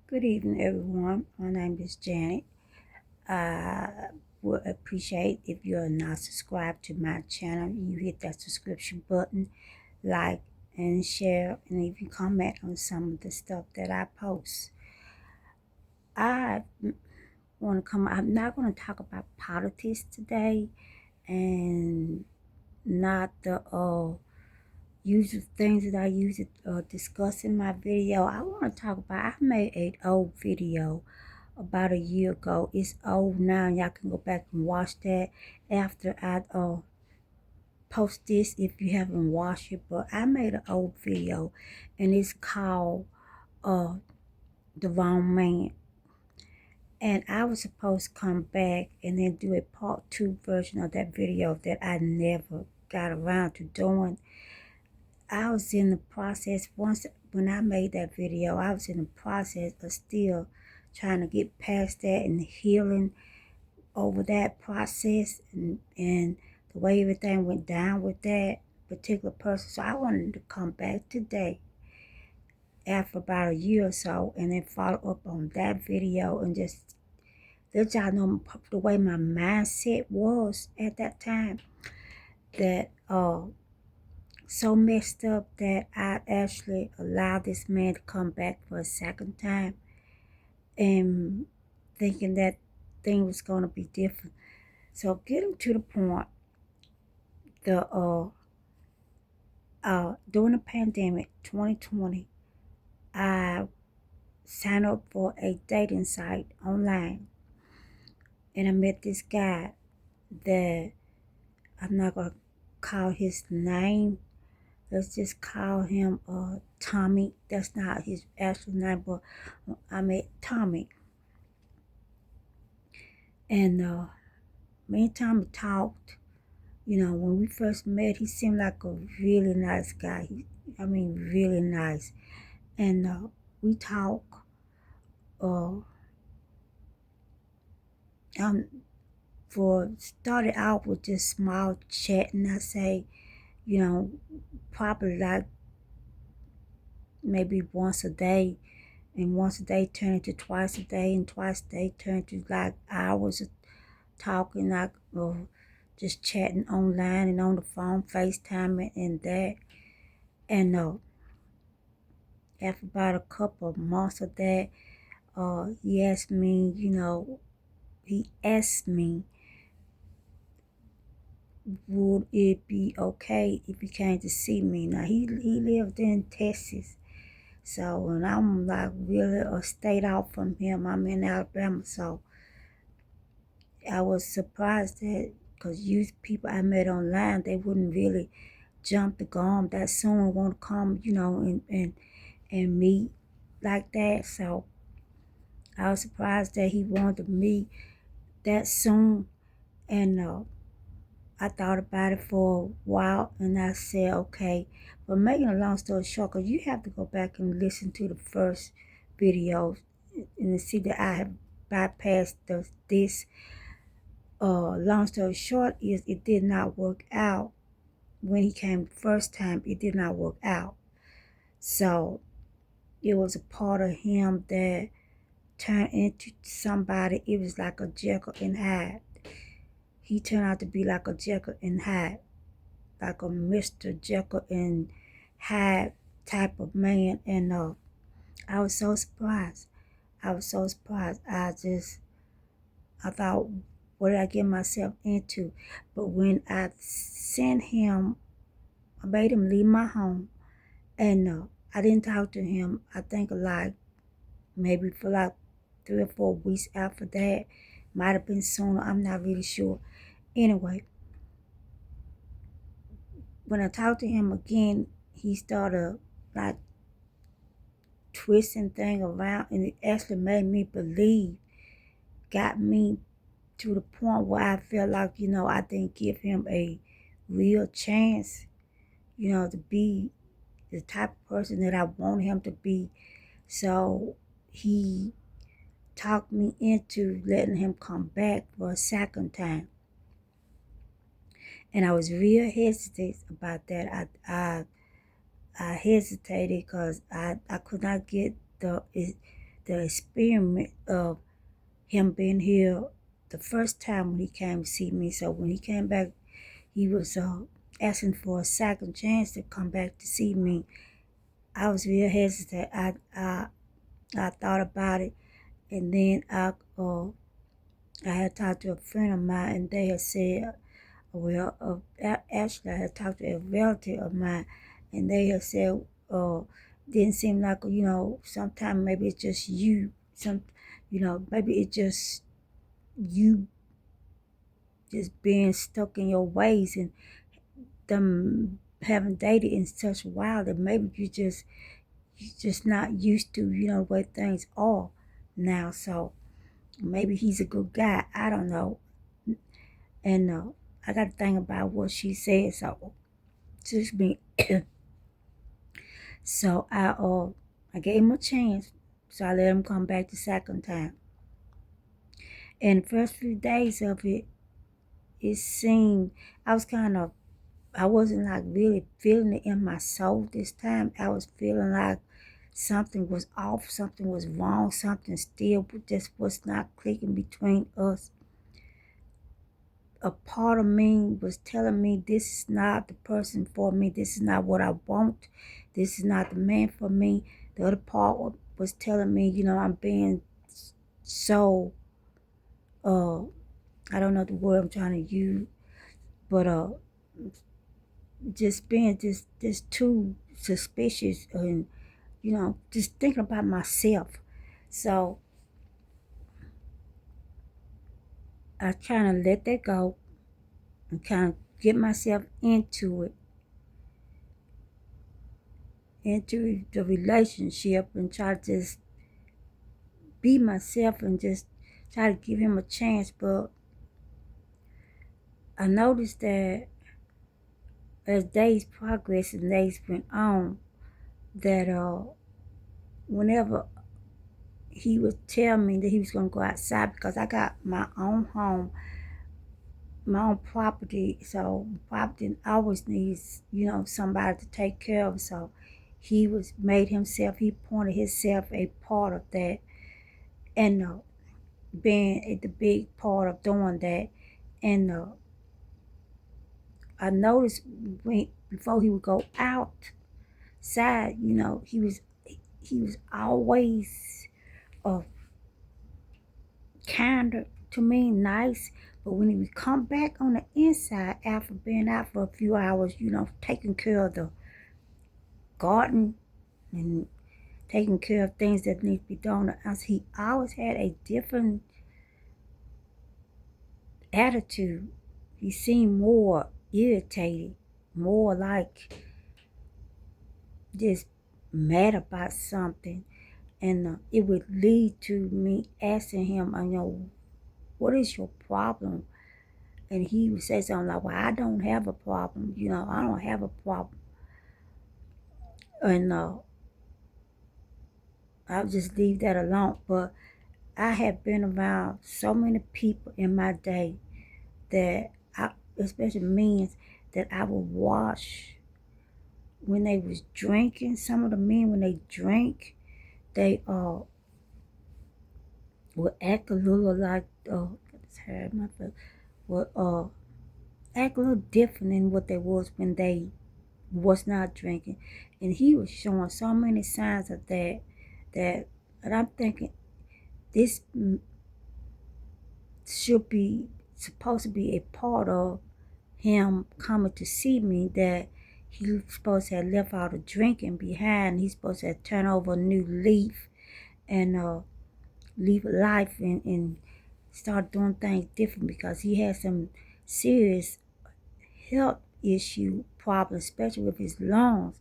Good evening, everyone. My name is Janet. I would appreciate if you're not subscribed to my channel, you hit that subscription button, like and share, and if you comment on some of the stuff that I post. I want to come. I'm not going to talk about politics today, and not the usual things that I usually discuss in my video. I want to talk about. I made an old video about a year ago. It's old now. Y'all can go back and watch that after I post this if you haven't watched it. But I made an old video, and it's called The Wrong Man. And I was supposed to come back and then do a part 2 version of that video that I never got around to doing. I was in the process, when I made that video, I was in the process of still trying to get past that and healing over that process and the way everything went down with that particular person. So I wanted to come back today after about a year or so and then follow up on that video and just let y'all know the way my mindset was at that time, that so messed up that I actually allowed this man to come back for a second time and thinking that thing was going to be different. So getting to the point, during the pandemic 2020, I signed up for a dating site online, and I met this guy that I'm not gonna call his name. Let's just call him Tommy. That's not his actual name, but I met Tommy, and me and Tommy talked. When we first met, he seemed like a really nice guy. Really nice. And we talk. Uh, um, for started out with just small chatting. I say, you know, probably like maybe once a day, and once a day turned into twice a day, and twice a day turned to like hours of talking, like just chatting online and on the phone, FaceTime and that. And after about a couple of months of that, he asked me, would it be okay if he came to see me? Now he lived in Texas, so and I'm like really a state out from him. I'm in Alabama, so I was surprised that because youth people I met online, they wouldn't really jump the gun that soon, want to come, and meet like that. So I was surprised that he wanted to meet that soon, and I thought about it for a while, and I said, okay. But making a long story short, because you have to go back and listen to the first video and see that I have bypassed this. Long story short is it did not work out. When he came the first time, it did not work out. So it was a part of him that turned into somebody. It was like a Jekyll and Hyde. He turned out to be like a Jekyll and Hyde, like a Mr. Jekyll and Hyde type of man. And I was so surprised. I was so surprised. I thought, what did I get myself into? But when I sent him, I made him leave my home, and I didn't talk to him. I think like maybe for like 3 or 4 weeks after that. Might have been sooner. I'm not really sure. Anyway, when I talked to him again, he started like twisting things around, and it actually made me believe, got me to the point where I felt like, I didn't give him a real chance, to be the type of person that I want him to be. So he talked me into letting him come back for a second time. And I was real hesitant about that. I hesitated because I could not get the the experiment of him being here the first time when he came to see me. So when he came back, he was asking for a second chance to come back to see me. I was real hesitant. I thought about it, and then I had talked to a friend of mine, and they had said, well, actually, I had talked to a relative of mine, and they had said, didn't seem like, sometimes maybe it's just you. Maybe it's just you just being stuck in your ways and them haven't dated in such a while that maybe you're just not used to, the way things are now. So maybe he's a good guy. I don't know. And I got to think about what she said. So just me. So I gave him a chance. So I let him come back the second time. And the first few days of it, it seemed I wasn't like really feeling it in my soul this time. I was feeling like something was off, something was wrong, something still just was not clicking between us. A part of me was telling me this is not the person for me. This is not what I want. This is not the man for me. The other part was telling me, I'm being so, I don't know the word I'm trying to use, but just being just too suspicious and, just thinking about myself. So I kind of let that go and kind of get myself into the relationship and try to just be myself and just try to give him a chance. But I noticed that as days progressed and days went on, that whenever he would tell me that he was going to go outside, because I got my own home, my own property, so property always needs, somebody to take care of. So he pointed himself a part of that, and being the big part of doing that. And I noticed before he would go outside, he was always uh, kinder to me, nice. But when he would come back on the inside after being out for a few hours, taking care of the garden and taking care of things that need to be done, as he always had a different attitude. He seemed more irritated, more like just mad about something. And it would lead to me asking him, what is your problem? And he would say something like, well, I don't have a problem. I don't have a problem. And I'll just leave that alone. But I have been around so many people in my day that especially men, that I would watch when they was drinking. Some of the men, when they drink, they would act a little like would act a little different than what they was when they was not drinking. And he was showing so many signs of that and I'm thinking this should be supposed to be a part of him coming to see me, that he's supposed to have left all the drinking behind. He's supposed to have turned over a new leaf and leave life and start doing things different, because he has some serious health issue problems, especially with his lungs,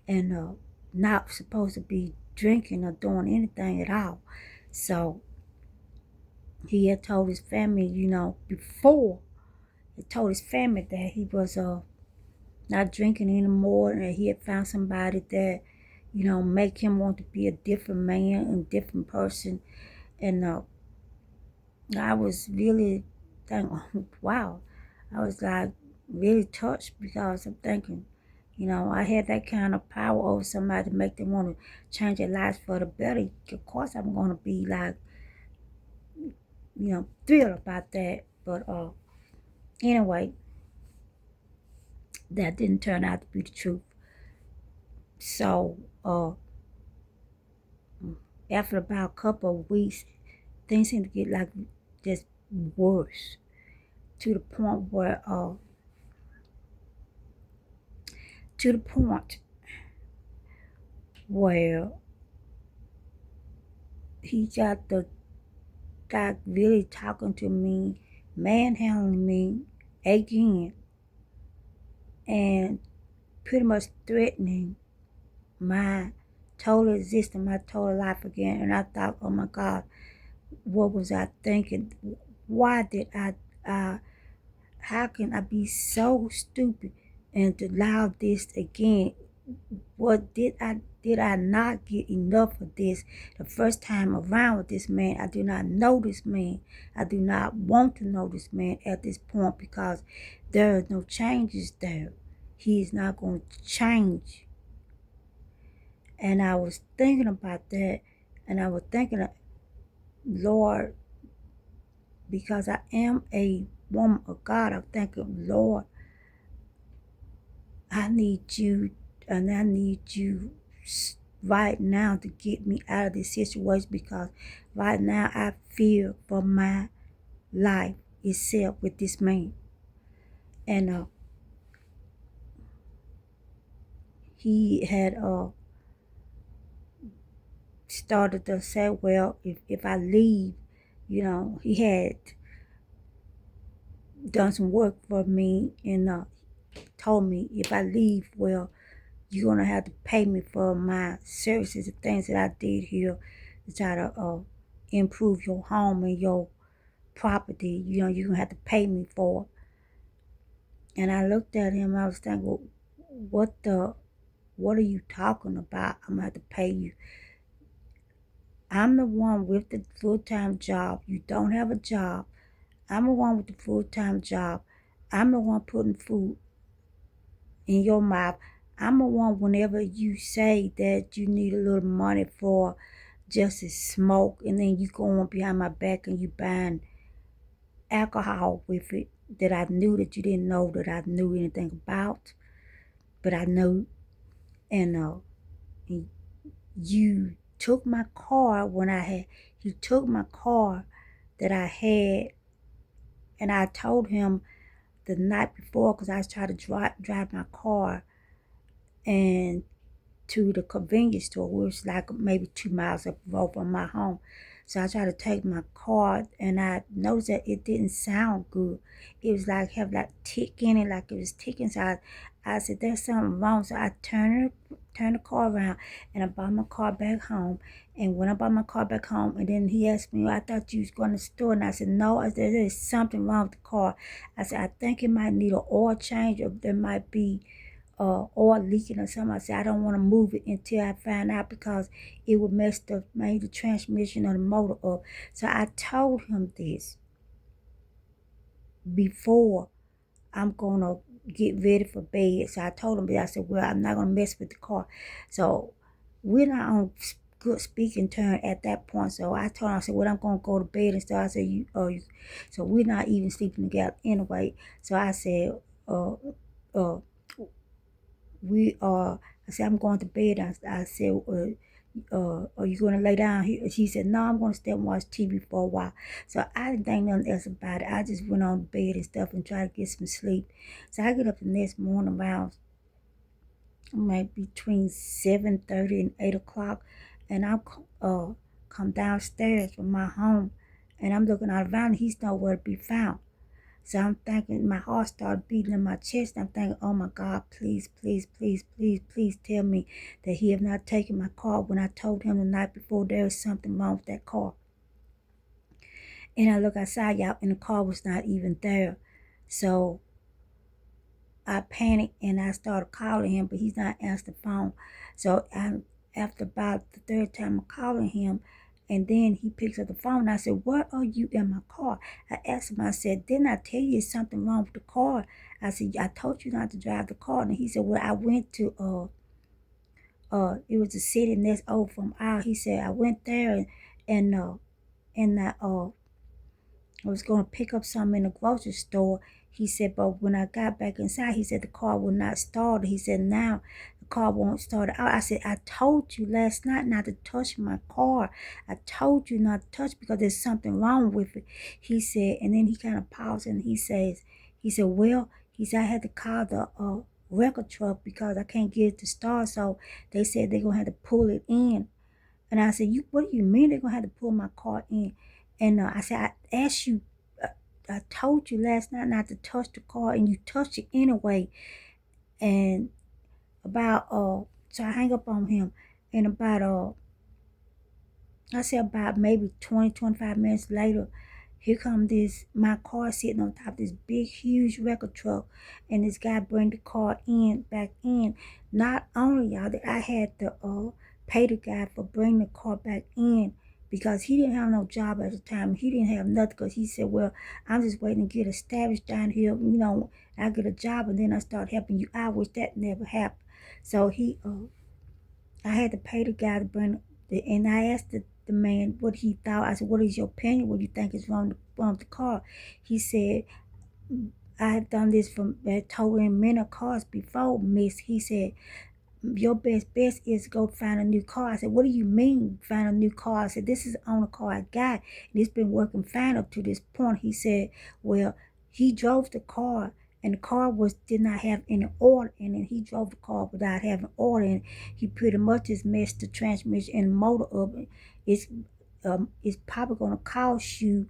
and not supposed to be drinking or doing anything at all. So he had told his family, before, he told his family that he was not drinking anymore, and he had found somebody that, make him want to be a different man and different person. And I was really thinking, wow. I was like really touched, because I'm thinking, You know, I had that kind of power over somebody to make them want to change their lives for the better. Of course, I'm going to be like, thrilled about that. But anyway, that didn't turn out to be the truth. So after about a couple of weeks, things seemed to get like just worse to the point where to the point where he got the guy really talking to me, manhandling me again, and pretty much threatening my total existence, my total life again. And I thought, oh my God, what was I thinking? Why did how can I be so stupid and to allow this again? What did I not get enough of this the first time around with this man? I do not know this man. I do not want to know this man at this point because there are no changes there. He is not going to change. And I was thinking about that, and I was thinking, Lord, because I am a woman of God, I'm thinking, Lord, I need you, and I need you right now to get me out of this situation because right now I fear for my life itself with this man. And he had started to say, well, if I leave, he had done some work for me and told me if I leave, well, you're going to have to pay me for my services, the things that I did here to try to improve your home and your property. You're going to have to pay me for it. And I looked at him, I was thinking, well, what are you talking about? I'm going to have to pay you. I'm the one with the full-time job. You don't have a job. I'm the one with the full-time job. I'm the one putting food in your mouth. I'm the one whenever you say that you need a little money for just to smoke, and then you go on behind my back and you buying alcohol with it that I knew that you didn't know that I knew anything about, but I knew. And you took my car he took my car that I had, and I told him the night before, because I was trying to drive my car and to the convenience store, which was like maybe 2 miles up the road from my home. So I tried to take my car, and I noticed that it didn't sound good. It was like have like tick in it, like it was ticking. So I said, "There's something wrong." So I turned the car around, and I brought my car back home. And when I brought my car back home, and then he asked me, "I thought you was going to the store," and I said, "No." I said, "There's something wrong with the car." I said, "I think it might need an oil change, or there might be oil leaking or something." I said, "I don't want to move it until I find out because it would mess the transmission or the motor up." So I told him this before I'm going to get ready for bed. So I told him that. I said, "Well, I'm not going to mess with the car." So we're not on good speaking terms at that point. So I told him, I said, "Well, I'm going to go to bed and stuff." I said, so we're not even sleeping together anyway. So I said, uh, we I said, "I'm going to bed." I said, "Are you going to lay down here?" She said, "No, I'm going to stay and watch TV for a while." So I didn't think nothing else about it. I just went on to bed and stuff and tried to get some sleep. So I get up the next morning around maybe between 7:30 and 8 o'clock, and I come downstairs from my home, and I'm looking all around, and he's nowhere to be found. So I'm thinking, my heart started beating in my chest. I'm thinking, oh my God, please, please, please, please, please tell me that he have not taken my car when I told him the night before there was something wrong with that car. And I look outside, y'all, and the car was not even there. So I panicked and I started calling him, but he's not answering the phone. So after about the third time I'm calling him, and then he picks up the phone, and I said, "What are you in my car?" I asked him, I said, "Didn't I tell you something wrong with the car?" I said, I told you not to drive the car. And he said, well, I went to, it was a city next over from our. He said, I went there and I was going to pick up something in the grocery store. He said, but when I got back inside, he said the car would not start. He said, now the car won't start out. I said, I told you last night not to touch my car. I told you not to touch because there's something wrong with it. He said, and then he kind of paused and he said, well, he said, I had to call the record truck because I can't get it to start. So they said they're going to have to pull it in. And I said, what do you mean they're going to have to pull my car in? And I said, I asked you, I told you last night not to touch the car, and you touched it anyway. And so I hang up on him. And I said about maybe 20, 25 minutes later, here come my car sitting on top of this big, huge record truck. And this guy bring the car back in. Not only, y'all, that I had to pay the guy for bringing the car back in, because he didn't have no job at the time. He didn't have nothing because he said, well, I'm just waiting to get established down here. I get a job and then I start helping you out, which that never happened. So I had to pay the guy to bring and I asked the man what he thought. I said, what is your opinion? What do you think is wrong with the car? He said, I have done this from towing many cars before, miss. He said, your best is go find a new car. I said, what do you mean find a new car? I said, this is the only car I got, and it's been working fine up to this point. He said, well, he drove the car, and the car did not have any oil in it. He drove the car without having oil in it. He pretty much just messed the transmission and motor up. It's probably going to cost you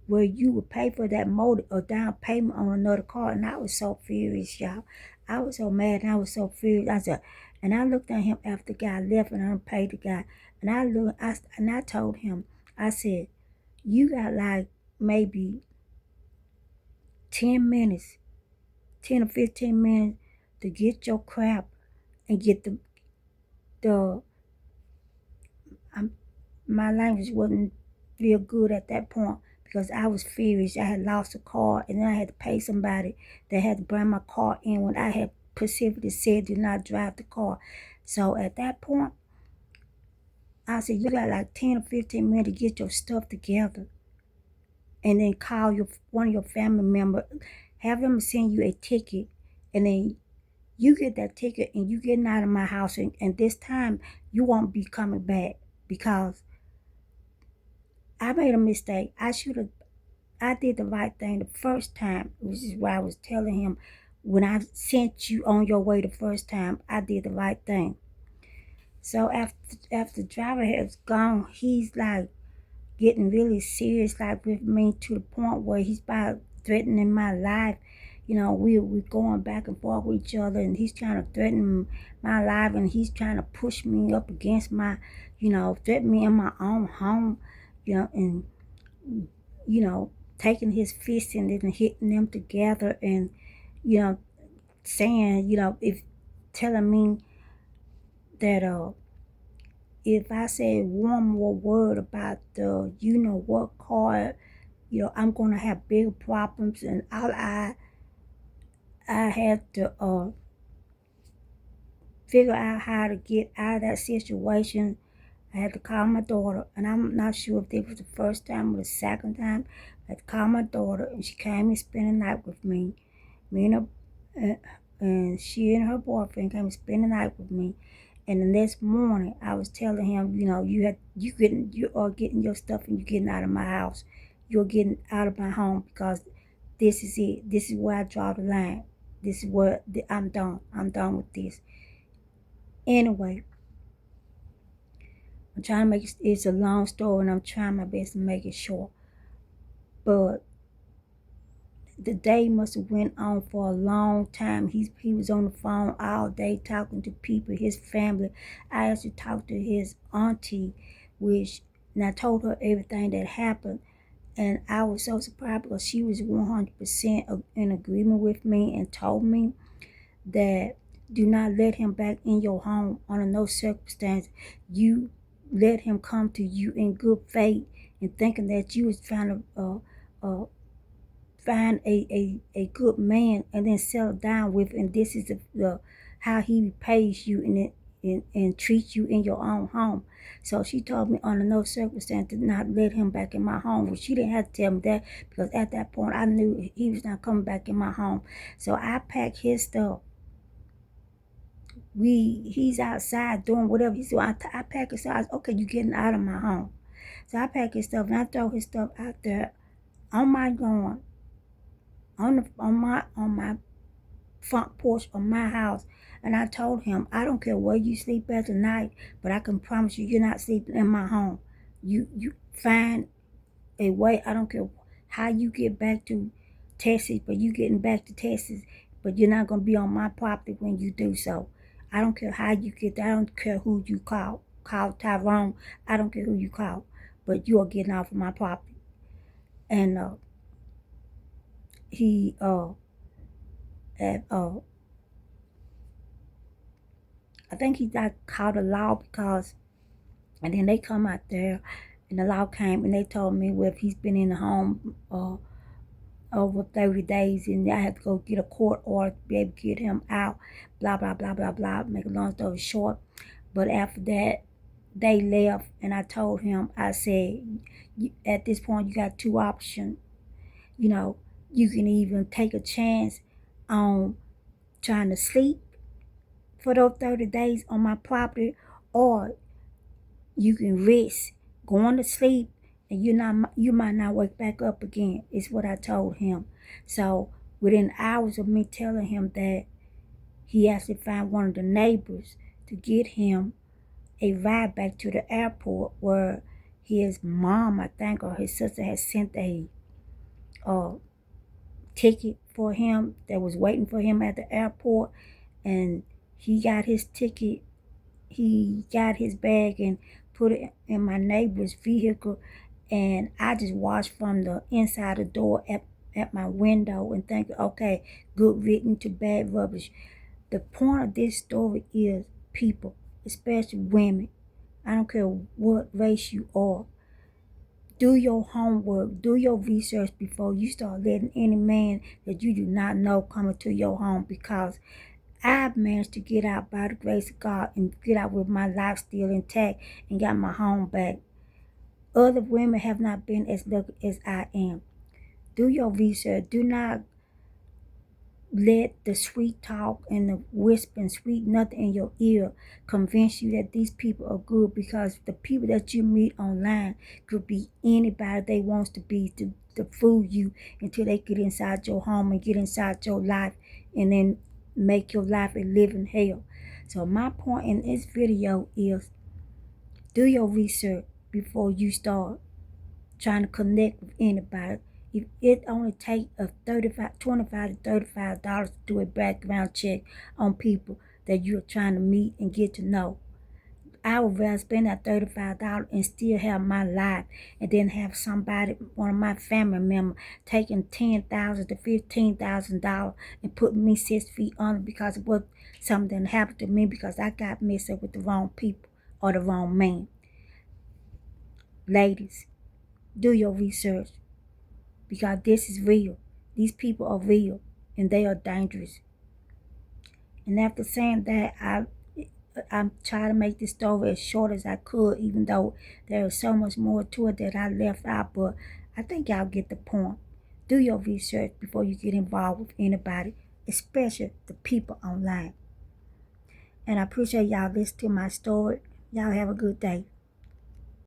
where you would pay for that motor or down payment on another car. And I was so furious, y'all. I was so mad and I was so furious. I looked at him after the guy left and I paid the guy. And I told him, I said, you got like maybe 10 minutes, 10 or 15 minutes to get your crap and get my language wasn't real good at that point because I was furious. I had lost a car and then I had to pay somebody that had to bring my car in when I had specifically said do not drive the car. So at that point, I said, you got like 10 or 15 minutes to get your stuff together and then call one of your family members, have them send you a ticket, and then you get that ticket and you getting out of my house, and this time you won't be coming back because I made a mistake. I did the right thing the first time, which is why I was telling him when I sent you on your way the first time, I did the right thing. So after the driver has gone, he's like getting really serious like with me to the point where he's about threatening my life. We're going back and forth with each other and he's trying to threaten my life and he's trying to push me up against threaten me in my own home, and taking his fists and then hitting them together and, saying, if telling me that if I say one more word about the what car, I'm gonna have bigger problems and I had to figure out how to get out of that situation. I had to call my daughter, and I'm not sure if it was the first time or the second time. I had to call my daughter, and she came and spent the night with me. And she and her boyfriend came and spent the night with me. And the next morning, I was telling him, you are getting your stuff and you're getting out of my house. You're getting out of my home because this is it. This is where I draw the line. This is where I'm done. I'm done with this. Anyway, I'm trying to make it's a long story and I'm trying my best to make it short. But the day must have went on for a long time. He was on the phone all day talking to people, his family. I actually talked to his auntie, and I told her everything that happened. And I was so surprised because she was 100% in agreement with me and told me that do not let him back in your home under no circumstance. You let him come to you in good faith and thinking that you was trying to find a good man and then settle down with, and this is the how he repays you and treats you in your own home. So she told me under no circumstance to not let him back in my home. Well, she didn't have to tell me that because at that point I knew he was not coming back in my home. So I packed his stuff. He's outside doing whatever he's doing. I pack his stuff. Okay, you getting out of my home. So I pack his stuff and I throw his stuff out there on my lawn, on my front porch of my house. And I told him, I don't care where you sleep at tonight, but I can promise you you're not sleeping in my home. You find a way. I don't care how you get back to Texas, but you getting back to Texas, but you're not gonna be on my property when you do so. I don't care how you get there. I don't care who you call. Call Tyrone. I don't care who you call, but you are getting off of my property. And he at I think he got called a law because, and then they come out there, and the law came and they told me, well, if he's been in the home over 30 days, and I have to go get a court order to be able to get him out, blah, blah, blah, blah, blah, make a long story short. But after that, they left, and I told him, I said, at this point, you got two options. You know, you can even take a chance on trying to sleep for those 30 days on my property, or you can risk going to sleep and you might not wake back up again, is what I told him. So within hours of me telling him that, he actually found one of the neighbors to get him a ride back to the airport, where his mom, I think, or his sister had sent a ticket for him that was waiting for him at the airport. And he got his ticket, he got his bag and put it in my neighbor's vehicle. And I just watched from the inside the door at my window and think, okay, good written to bad rubbish. The point of this story is, people, especially women, I don't care what race you are, do your homework, do your research before you start letting any man that you do not know come into your home, because I've managed to get out by the grace of God and get out with my life still intact and got my home back. Other women have not been as lucky as I am. Do your research. Do not let the sweet talk and the whispering sweet nothing in your ear convince you that these people are good, because the people that you meet online could be anybody they want to be to fool you until they get inside your home and get inside your life and then make your life a living hell. So my point in this video is, do your research before you start trying to connect with anybody. If it only takes a $25 to $35 to do a background check on people that you're trying to meet and get to know, I would rather spend that $35 and still have my life, and then have somebody, one of my family members, taking $10,000 to $15,000 and putting me 6 feet under because of what something happened to me because I got mixed up with the wrong people or the wrong man. Ladies, do your research, because this is real. These people are real and they are dangerous. And after saying that, I'm trying to make this story as short as I could, even though there is so much more to it that I left out, but I think y'all get the point. Do your research before you get involved with anybody, especially the people online. And I appreciate y'all listening to my story. Y'all have a good day.